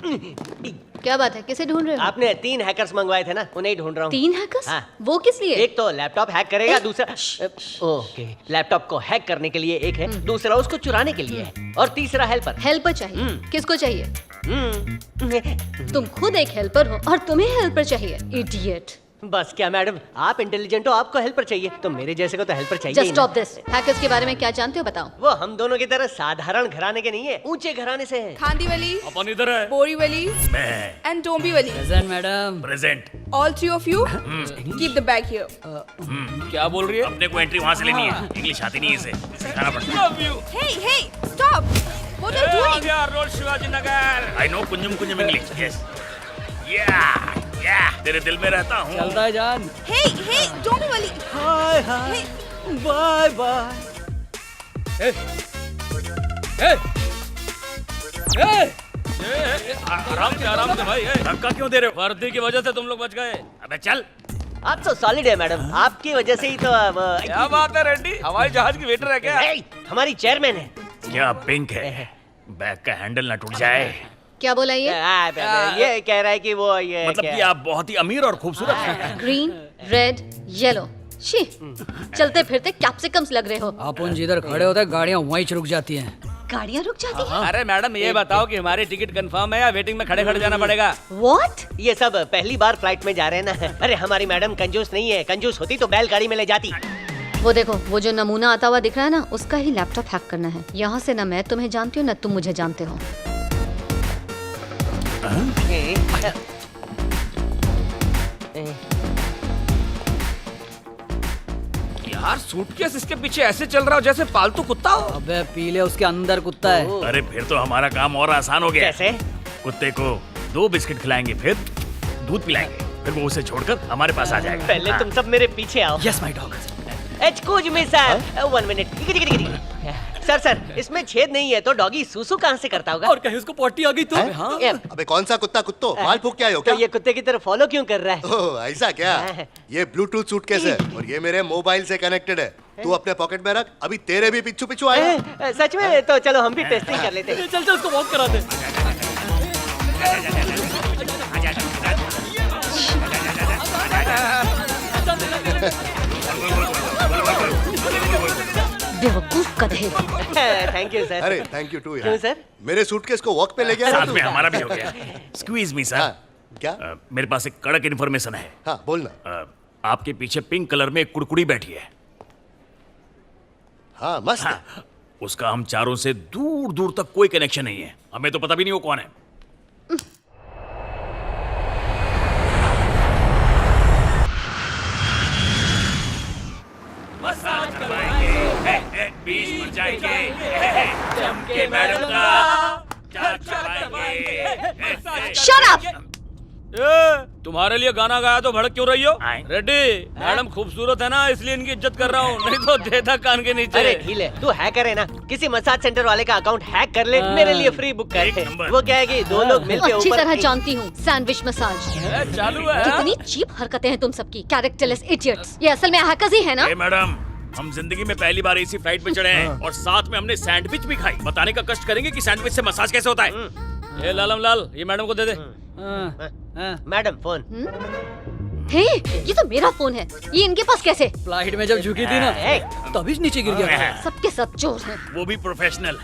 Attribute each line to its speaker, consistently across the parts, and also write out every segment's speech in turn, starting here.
Speaker 1: क्या बात है, किसे ढूंढ रहे हो?
Speaker 2: आपने 3 हैकर्स मंगवाए थे ना, उन्हें ढूंढ रहा हूँ।
Speaker 1: 3 हैकर्स?
Speaker 2: हाँ।
Speaker 1: वो किस लिए?
Speaker 2: एक तो लैपटॉप हैक करेगा, दूसरा ओके लैपटॉप को हैक करने के लिए एक है, दूसरा उसको चुराने के लिए है, और तीसरा हेल्पर।
Speaker 1: हेल्पर चाहिए? किसको चाहिए?
Speaker 2: हम्म।
Speaker 1: तुम खुद एक हेल्पर हो और तुम्हें हेल्पर चाहिए, इडियट।
Speaker 2: बस क्या मैडम, आप इंटेलिजेंट हो, आपको हेल्पर चाहिए, तो मेरे जैसे को तो हेल्पर चाहिए
Speaker 1: जस्ट
Speaker 2: ही ना।
Speaker 1: Stop this. हैकर्स के बारे में क्या जानते हो बताओ?
Speaker 2: वो हम दोनों की तरह साधारण घराने के नहीं है, ऊंचे घराने से हैं।
Speaker 3: खांदीवली,
Speaker 4: अपन इधर है।
Speaker 3: बोरीवली
Speaker 4: मैं
Speaker 3: and Dombivli.
Speaker 5: Present madam.
Speaker 4: Present.
Speaker 3: All 3 of you keep the bag here.
Speaker 4: क्या बोल रही है? अपने को एंट्री वहाँ से लेनी है। इंग्लिश आती नहीं है इसे, सिखाना पड़ता है। Love you.
Speaker 3: Hey, stop! What are you doing?
Speaker 4: Road Shivaji Nagar. I know कुंजम इंग्लिश। Yes. Yeah. तेरे दिल में रहता हूँ।
Speaker 5: चलता है जान।
Speaker 3: Hey, डोंबिवली.
Speaker 2: हाय हाय, बाय बाय।
Speaker 4: आराम से भाई। धक्का क्यों दे रहे हो? वर्दी की वजह से तुम लोग बच गए। अबे चल।
Speaker 2: आप तो सॉलिड है मैडम, आपकी वजह से ही तो अब
Speaker 4: क्या बात है रेड्डी? हवाई जहाज की वेटर है क्या?
Speaker 2: हमारी चेयरमैन है।
Speaker 4: क्या पिंक है? बैग का हैंडल ना टूट जाए।
Speaker 1: क्या बोला ये?
Speaker 2: ये कह रहा है कि वो ये
Speaker 4: मतलब कि आप बहुत ही अमीर और खूबसूरत हैं।
Speaker 1: Green, red, yellow. शी, चलते फिरते कैप्सिकम्स लग रहे हो।
Speaker 5: आप उन जिधर खड़े होते हैं गाड़ियाँ वहीं रुक जाती हैं।
Speaker 1: गाड़ियाँ रुक जाती हैं?
Speaker 4: अरे मैडम ये बताओ कि हमारी टिकट कंफर्म है या वेटिंग में खड़े खड़े जाना पड़ेगा?
Speaker 1: What?
Speaker 2: ये सब पहली बार फ्लाइट में जा रहे हैं ना। अरे हमारी मैडम कंजूस नहीं है, कंजूस होती तो बैलगाड़ी में ले जाती।
Speaker 1: वो देखो, वो जो नमूना आता हुआ दिख रहा है ना, उसका ही लैपटॉप हैक करना है। यहाँ से ना मैं तुम्हें जानती हूँ ना तुम मुझे जानते हो।
Speaker 4: यार सूटकेस इसके पीछे ऐसे चल रहा हो जैसे पालतू कुत्ता हो।
Speaker 5: अबे पीले उसके अंदर कुत्ता है।
Speaker 4: अरे फिर तो हमारा काम और आसान हो गया।
Speaker 2: कैसे?
Speaker 4: कुत्ते को 2 बिस्किट खिलाएंगे, फिर दूध पिलाएंगे, फिर वो उसे छोड़कर हमारे पास आ जाएगा।
Speaker 2: पहले तुम सब मेरे पीछे आओ।
Speaker 5: Yes my dog.
Speaker 2: Excuse me sir, 1 minute. Sir इसमें छेद नहीं है तो डॉगी सूसू कहाँ से करता होगा?
Speaker 5: और कहीं उसको पॉटी आ गई तो? हाँ।
Speaker 6: अबे कौन सा कुत्ता कुत्तो माल फूक के आए हो
Speaker 2: तो
Speaker 6: क्या?
Speaker 2: ये कुत्ते की तरह फॉलो क्यों कर रहा है?
Speaker 6: ओह ऐसा क्या? ये ब्लूटूथ सूटकेस है और ये मेरे मोबाइल से कनेक्टेड है। तू अपने पॉकेट में रख, अभी तेरे भी पिच्छू आएगा।
Speaker 2: सच में? तो चलो हम भी टेस्टिंग कर लेते हैं।
Speaker 5: चल उसको वॉक करा दे।
Speaker 1: बेवकूफ गधे।
Speaker 2: Thank you sir.
Speaker 6: अरे थैंक यू टू
Speaker 2: क्यों
Speaker 6: यार।
Speaker 2: सर?
Speaker 6: मेरे सूटकेस को वॉक पे ले गया ना
Speaker 4: साथ
Speaker 6: तू?
Speaker 4: में हमारा भी हो गया। स्क्वीज मी सर।
Speaker 6: हाँ, क्या?
Speaker 4: मेरे पास एक कड़क इन्फॉर्मेशन है।
Speaker 6: हाँ बोलना।
Speaker 4: आपके पीछे पिंक कलर में एक कुड़कुड़ी बैठी है।
Speaker 6: हाँ मस्त है।
Speaker 4: हाँ, उसका हम चारों से दूर दूर तक कोई कनेक्शन नहीं है। हमें तो पता भी नहीं वो कौन है। मसाज करवाएंगे, बीच पर जाएंगे, चमके मैडम का चार चबाएंगे।
Speaker 1: Shut up!
Speaker 4: तुम्हारे लिए गाना गाया तो भड़क क्यों रही हो? रेड्डी, मैडम खूबसूरत है ना इसलिए इनकी इज्जत कर रहा हूँ, नहीं तो देता कान के नीचे।
Speaker 2: अरे ढीले, तू हैकर है ना, किसी मसाज सेंटर वाले का अकाउंट हैक कर ले, मेरे लिए फ्री बुक कर दे। वो क्या है कि 2 लोग मिलके
Speaker 1: अच्छी
Speaker 2: ऊपर
Speaker 1: तरह जानती हूँ, सैंडविच मसाज।
Speaker 4: चालू है।
Speaker 1: कितनी चीप हरकतें हैं तुम सबकी, कैरेक्टरलेस इडियट्स। ये असल में हैकर्स ही है ना?
Speaker 4: मैडम, हम जिंदगी में पहली बार इसी फ्लाइट पे चढ़े हैं और साथ में हमने सैंडविच भी खाई। बताने का कष्ट करेंगे कि सैंडविच से मसाज कैसे होता है। ये लालम लाल, ये मैडम को दे दे।
Speaker 2: Madam phone.
Speaker 1: हे, ये तो मेरा फोन है, ये इनके पास कैसे?
Speaker 5: फ्लाइट में जब झुकी थी ना तभी नीचे गिर गया।
Speaker 1: सबके सब चोर हैं।
Speaker 4: वो भी प्रोफेशनल।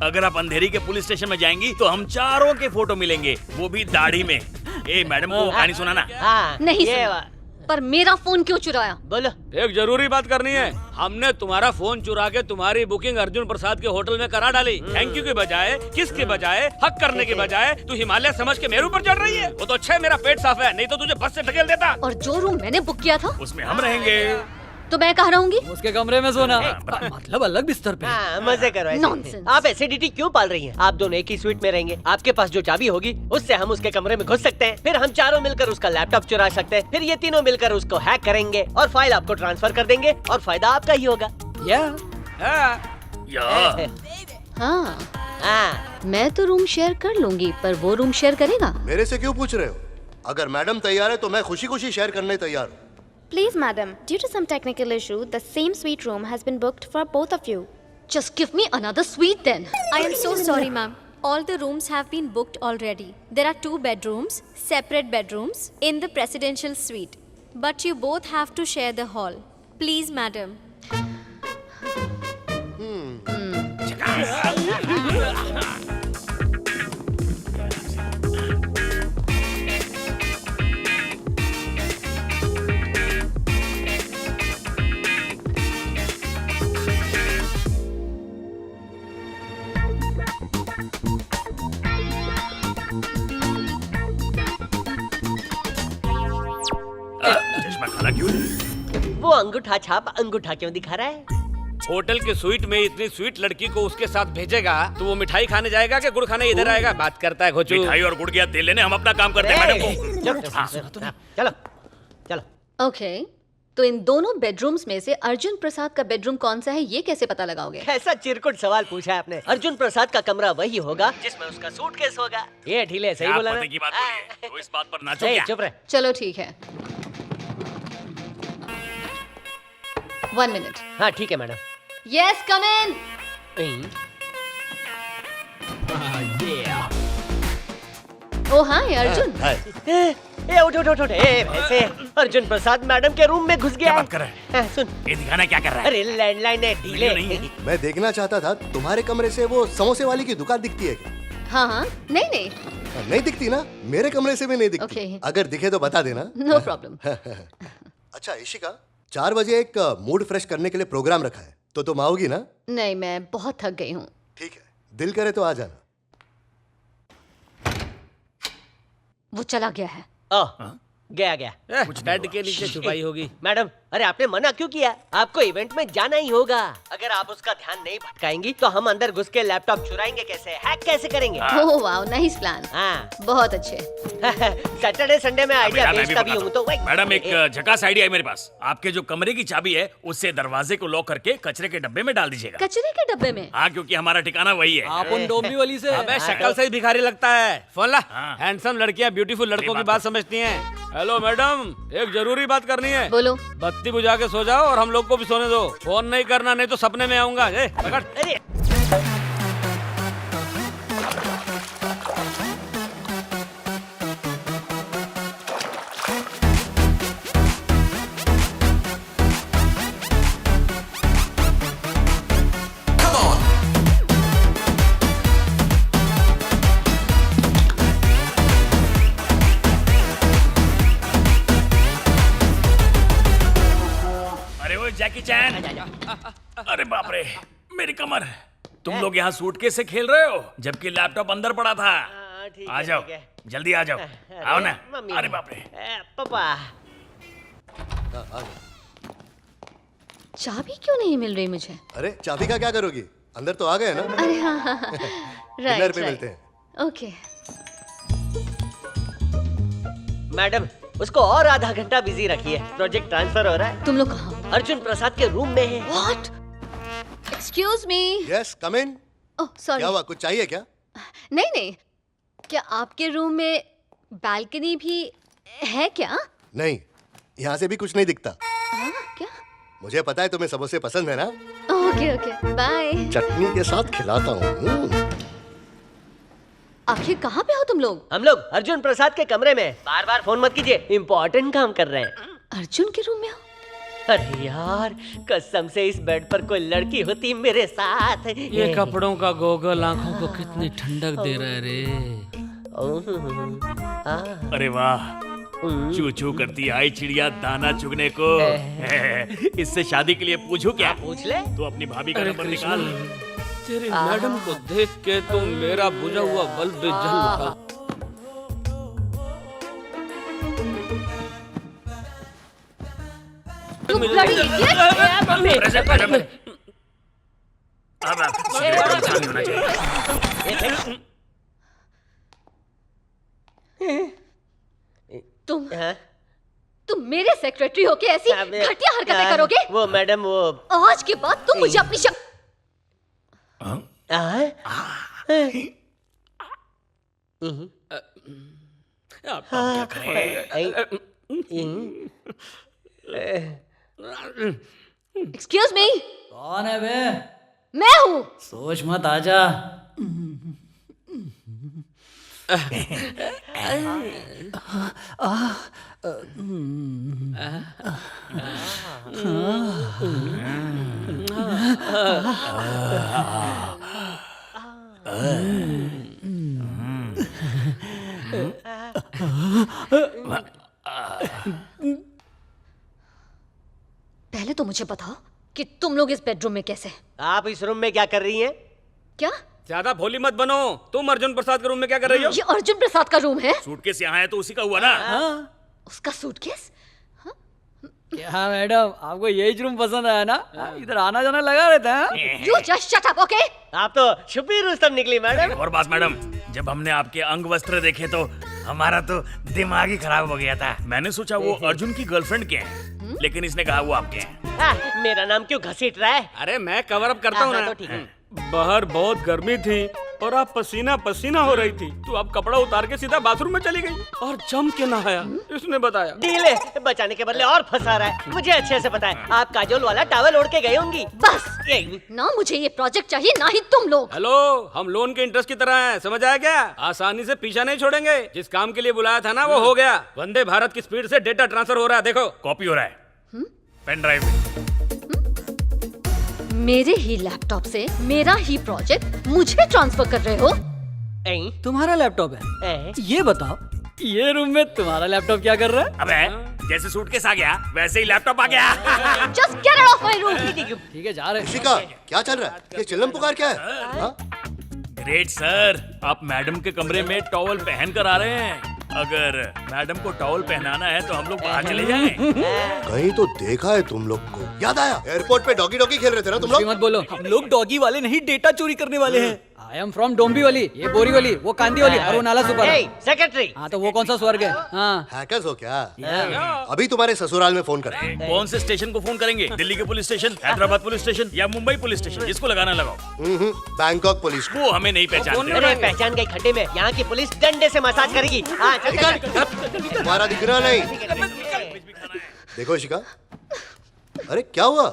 Speaker 4: अगर आप अंधेरी के पुलिस स्टेशन में जाएंगी तो हम चारों के फोटो मिलेंगे, वो भी दाढ़ी में। ए मैडम को कहानी सुनाना।
Speaker 2: हाँ,
Speaker 1: नहीं
Speaker 2: ये
Speaker 1: सुना। पर मेरा फोन क्यों चुराया?
Speaker 2: बोलो।
Speaker 4: एक जरूरी बात करनी है। हमने तुम्हारा फोन चुरा के तुम्हारी बुकिंग अर्जुन प्रसाद के होटल में करा डाली। थैंक यू के बजाय, किस के बजाय, हक करने के बजाय तू हिमालय समझ के मेरे ऊपर चढ़ रही है। वो तो अच्छा है मेरा पेट साफ है, नहीं तो तुझे बस से ढकेल देता।
Speaker 1: और जो रूम मैंने बुक किया था
Speaker 4: उसमें हम रहेंगे।
Speaker 1: तो मैं कहाँ रहूंगी?
Speaker 5: उसके कमरे में सोना। मतलब अलग बिस्तर पे।
Speaker 2: हाँ, मजे करो ऐसे।
Speaker 1: Nonsense।
Speaker 2: आप एसिडिटी क्यों पाल रही हैं? आप दोनों एक ही स्वीट में रहेंगे। आपके पास जो चाबी होगी उससे हम उसके कमरे में घुस सकते हैं, फिर हम चारों मिलकर उसका लैपटॉप चुरा सकते हैं, फिर ये तीनों मिलकर उसको हैक करेंगे और फाइल आपको ट्रांसफर कर देंगे और फायदा आपका ही होगा।
Speaker 1: हाँ,
Speaker 2: हाँ।
Speaker 1: मैं तो रूम शेयर कर लूंगी, पर वो रूम शेयर करेगा?
Speaker 6: मेरे से क्यों पूछ रहे हो? अगर मैडम तैयार है तो मैं खुशी खुशी शेयर करने तैयार हूँ।
Speaker 7: Please, madam, due to some technical issue, the same suite room has been booked for both of you.
Speaker 1: Just give me another sweet then.
Speaker 7: I am so sorry, ma'am.
Speaker 8: all the rooms have been booked already. There are 2 bedrooms, separate bedrooms, in the presidential suite. But you both have to share the hall. Please, madam.
Speaker 4: चश्मा काला क्यों है?
Speaker 2: वो अंगूठा छाप अंगूठा क्यों दिखा रहा है?
Speaker 4: होटल के स्वीट में इतनी स्वीट लड़की को उसके साथ भेजेगा तो वो मिठाई खाने जाएगा कि गुड़ खाने इधर आएगा? बात करता है घोचू। मिठाई और गुड़ का तेल लेने हम अपना काम करते हैं मैडम को।
Speaker 2: चलो चलो।
Speaker 1: ओके, तो इन दोनों बेडरूम्स में से अर्जुन प्रसाद का बेडरूम कौन सा है ये कैसे पता लगाओगे?
Speaker 2: कैसा चिरकुट सवाल पूछा है आपने। अर्जुन प्रसाद का कमरा वही होगा जिसमें उसका सूटकेस होगा। ये ढीले सही बोला ना?
Speaker 4: पते की बात बोली है, तो इस बात पर नाचो
Speaker 2: ए,
Speaker 4: क्या?
Speaker 2: चुप रहे।
Speaker 1: चलो ठीक है, 1 मिनट।
Speaker 2: हाँ ठीक है मैडम।
Speaker 1: यस, कम इन। ओ हाय अर्जुन।
Speaker 6: हाय।
Speaker 2: ए उठ उठ उठ उठ। ए भैंसे, अर्जुन प्रसाद मैडम के रूम में घुस गया।
Speaker 4: क्या बात कर रहा है?
Speaker 2: सुन,
Speaker 4: ये दिखाना क्या कर रहा है?
Speaker 2: अरे लैंडलाइन है ढीले।
Speaker 4: नहीं है।
Speaker 6: मैं देखना चाहता था तुम्हारे कमरे से वो समोसे वाली की दुकान दिखती है क्या?
Speaker 1: हाँ हाँ, नहीं नहीं,
Speaker 6: नहीं दिखती ना, मेरे कमरे से भी नहीं दिखती।
Speaker 1: Okay.
Speaker 6: अगर दिखे तो बता देना।
Speaker 1: No problem.
Speaker 6: अच्छा इशिका, 4 बजे एक मूड फ्रेश करने के लिए प्रोग्राम रखा है, तो तुम आओगी ना?
Speaker 1: नहीं, मैं बहुत थक गई हूँ।
Speaker 6: ठीक है, दिल करे तो आ जाना।
Speaker 1: वो चला गया है।
Speaker 2: गया
Speaker 4: कुछ बेड के नीचे छुपाई होगी।
Speaker 2: मैडम, अरे आपने मना क्यों किया? आपको इवेंट में जाना ही होगा। अगर आप उसका ध्यान नहीं भटकाएंगी तो हम अंदर घुस के लैपटॉप चुराएंगे कैसे, हैक कैसे करेंगे?
Speaker 1: Oh wow, nice plan.
Speaker 2: हाँ।
Speaker 1: बहुत अच्छे।
Speaker 2: सैटरडे संडे में आइडिया
Speaker 4: मैं भी
Speaker 2: बेचता भी
Speaker 4: बताता
Speaker 2: हूँ तो
Speaker 4: हूँ। मैडम एक झकास आइडिया है मेरे पास। आपके जो कमरे की चाबी है उससे दरवाजे को लॉक करके कचरे के डब्बे में डाल दीजिएगा।
Speaker 1: कचरे के डब्बे में?
Speaker 4: हाँ, क्योंकि हमारा ठिकाना वही है।
Speaker 5: आप उन डोंबिवली से?
Speaker 4: अबे शक्ल से ही भिखारी लगता है। फोन ला।
Speaker 5: हाँ।
Speaker 4: हैंडसम लड़कियां ब्यूटीफुल लड़कों की बात समझती हैं। हेलो मैडम, एक जरूरी बात करनी है।
Speaker 1: बोलो।
Speaker 4: बत्ती बुझा के सो जाओ और हम लोग को भी सोने दो। फोन नहीं करना, नहीं तो सपने में आऊंगा। पकड़।
Speaker 2: अरे
Speaker 4: अरे वो जैकी चैन। अरे बाप रे, मेरी कमर। तुम लोग यहाँ सूटकेस से खेल रहे हो जबकि लैपटॉप अंदर पड़ा था।
Speaker 2: ठीक
Speaker 4: आ
Speaker 2: है,
Speaker 4: जाओ,
Speaker 2: ठीक है।
Speaker 4: जल्दी आ जाओ। आओ ना।
Speaker 2: मम्मी।
Speaker 4: अरे बाप रे।
Speaker 2: पापा।
Speaker 1: चाबी क्यों नहीं मिल रही मुझे?
Speaker 6: अरे चाबी का क्या करोगी? अंदर तो आ गए ना।
Speaker 1: अरे हाँ हाँ हाँ,
Speaker 6: डिनर
Speaker 1: राइट
Speaker 6: पे
Speaker 1: राइट।
Speaker 6: मिलते हैं।
Speaker 1: ओके।
Speaker 2: मैडम, उसको और आधा घंटा बिजी रखिए। प्रोजेक्ट ट्रांसफर हो रहा है।
Speaker 1: तुम लोग कहाँ?
Speaker 2: अर्जुन प्रसाद के रूम में है।
Speaker 1: What? Excuse me.
Speaker 6: Yes, come in.
Speaker 1: Oh sorry.
Speaker 6: क्या हुआ, कुछ चाहिए क्या?
Speaker 1: नहीं नहीं, क्या आपके रूम में बालकनी भी है क्या?
Speaker 6: नहीं, यहाँ से भी कुछ नहीं दिखता।
Speaker 1: हाँ, क्या?
Speaker 6: मुझे पता है तुम्हें समोसे पसंद है ना।
Speaker 1: Okay okay, bye.
Speaker 6: चटनी के साथ खिलाता हूँ।
Speaker 1: आखिर कहाँ पे हो तुम लोग?
Speaker 2: हम लोग अर्जुन प्रसाद के कमरे में। बार बार फोन मत कीजिए, इम्पोर्टेंट काम कर रहे हैं।
Speaker 1: अर्जुन के रूम में हो?
Speaker 2: अरे यार, कसम से इस बेड पर कोई लड़की होती मेरे साथ।
Speaker 4: ये कपड़ों का गोगल आंखों को कितनी ठंडक दे रहा है रे। अरे वाह, चू चू करती आई चिड़िया दाना चुगने को। इससे शादी के लिए पूछू क्या?
Speaker 2: पूछ ले।
Speaker 4: तू अपनी भाभी का नंबर निकाल। तेरी मैडम को देख के तो मेरा बुझा हुआ बल्ब जल उठा।
Speaker 1: You bloody idiot! तुम
Speaker 2: हाँ?
Speaker 1: तुम मेरे सेक्रेटरी होके ऐसी घटिया हरकतें करोगे?
Speaker 2: वो मैडम वो
Speaker 1: आज के बाद तुम मुझे अपनी एक्सक्यूज मी।
Speaker 5: कौन है बे?
Speaker 1: मैं हूँ।
Speaker 5: सोच मत, आजा।
Speaker 1: पहले तो मुझे बताओ कि तुम लोग इस बेडरूम में कैसे?
Speaker 2: आप इस रूम में क्या कर रही हैं?
Speaker 1: क्या?
Speaker 4: ज्यादा भोली मत बनो। तुम अर्जुन प्रसाद के रूम में क्या कर रही हो?
Speaker 1: ये अर्जुन प्रसाद का रूम है?
Speaker 4: सूटकेस यहाँ है तो उसी का हुआ ना।
Speaker 1: उसका सूटकेस?
Speaker 5: क्या मैडम, आपको यही रूम पसंद आया ना? इधर आना जाना लगा रहता है।
Speaker 1: You just shut up, okay?
Speaker 2: आप तो छुपी रुस्तम निकली मैडम।
Speaker 4: और बात मैडम, जब हमने आपके अंग वस्त्र देखे तो हमारा तो दिमाग ही खराब हो गया था। मैंने सोचा वो अर्जुन की गर्लफ्रेंड के हैं, लेकिन इसने कहा वो आपके हैं।
Speaker 2: मेरा नाम क्यों घसीट रहा है?
Speaker 4: अरे मैं कवर अप करता हूँ
Speaker 2: हाँ,
Speaker 4: ना।
Speaker 2: तो ठीक है।
Speaker 4: बाहर बहुत गर्मी थी और आप पसीना पसीना हो रही थी, तो आप कपड़ा उतार के सीधा बाथरूम में चली गई और जम के नहाया। इसने बताया।
Speaker 2: डीले बचाने के बदले और फंसा रहा है। मुझे अच्छे से पता है आप काजोल वाला टॉवल ओढ़ के गई होंगी।
Speaker 1: बस ना मुझे ये प्रोजेक्ट चाहिए ना ही तुम लोग।
Speaker 4: हेलो, हम लोन के इंटरेस्ट की तरह हैं, समझ आया क्या? आसानी से पीछा नहीं छोड़ेंगे। जिस काम के लिए बुलाया था ना वो हो गया। वंदे भारत की स्पीड से डेटा ट्रांसफर हो रहा है। देखो कॉपी हो रहा है पेन ड्राइव में।
Speaker 1: मेरे ही लैपटॉप से मेरा ही प्रोजेक्ट मुझे ट्रांसफर कर रहे हो?
Speaker 5: तुम्हारा लैपटॉप है? ये बताओ, ये रूम में तुम्हारा लैपटॉप क्या कर रहा है?
Speaker 4: अबे जैसे सूटकेस आ गया वैसे ही लैपटॉप आ गया।
Speaker 1: Just get out of my room!
Speaker 5: ठीक है, जा रहे हैं।
Speaker 6: ऋषिका, क्या चल रहा है? ये चिल्लम पुकार क्या है? हाँ?
Speaker 4: ग्रेट सर, आप मैडम के कमरे में टॉवल पहन कर आ रहे हैं। अगर मैडम को टॉवल पहनाना है तो हम लोग बाहर चले जाएं।
Speaker 6: कहीं तो देखा है तुम लोग को। याद आया, एयरपोर्ट पे डॉगी डॉगी खेल रहे थे ना तुम
Speaker 5: कुछ भी
Speaker 6: लोग?
Speaker 5: मत बोलो, हम लोग डॉगी वाले नहीं, डेटा चोरी करने वाले हैं। आई एम फ्रॉम डोंबिवली, ये बोरीवली, वो कांदीवली और वो नाला सुपर।
Speaker 2: सेक्रेटरी,
Speaker 5: हाँ तो वो कौन सा स्वर्ग है? हाँ
Speaker 6: हैकर्स हो क्या? अभी तुम्हारे ससुराल में फोन कर।
Speaker 4: कौन से स्टेशन को फोन करेंगे? दिल्ली के police station, Hyderabad police station या मुंबई पुलिस स्टेशन? जिसको लगाना लगाओ।
Speaker 6: बैंकॉक पुलिस को।
Speaker 4: वो हमें नहीं पहचानते।
Speaker 2: अरे पहचान गई खड्डे में। यहाँ की पुलिस डंडे से मसाज करेगी। हाँ, चल, चल, चल।
Speaker 6: तुम्हारा दिख रहा नहीं। देखो ऋषिका, अरे क्या हुआ?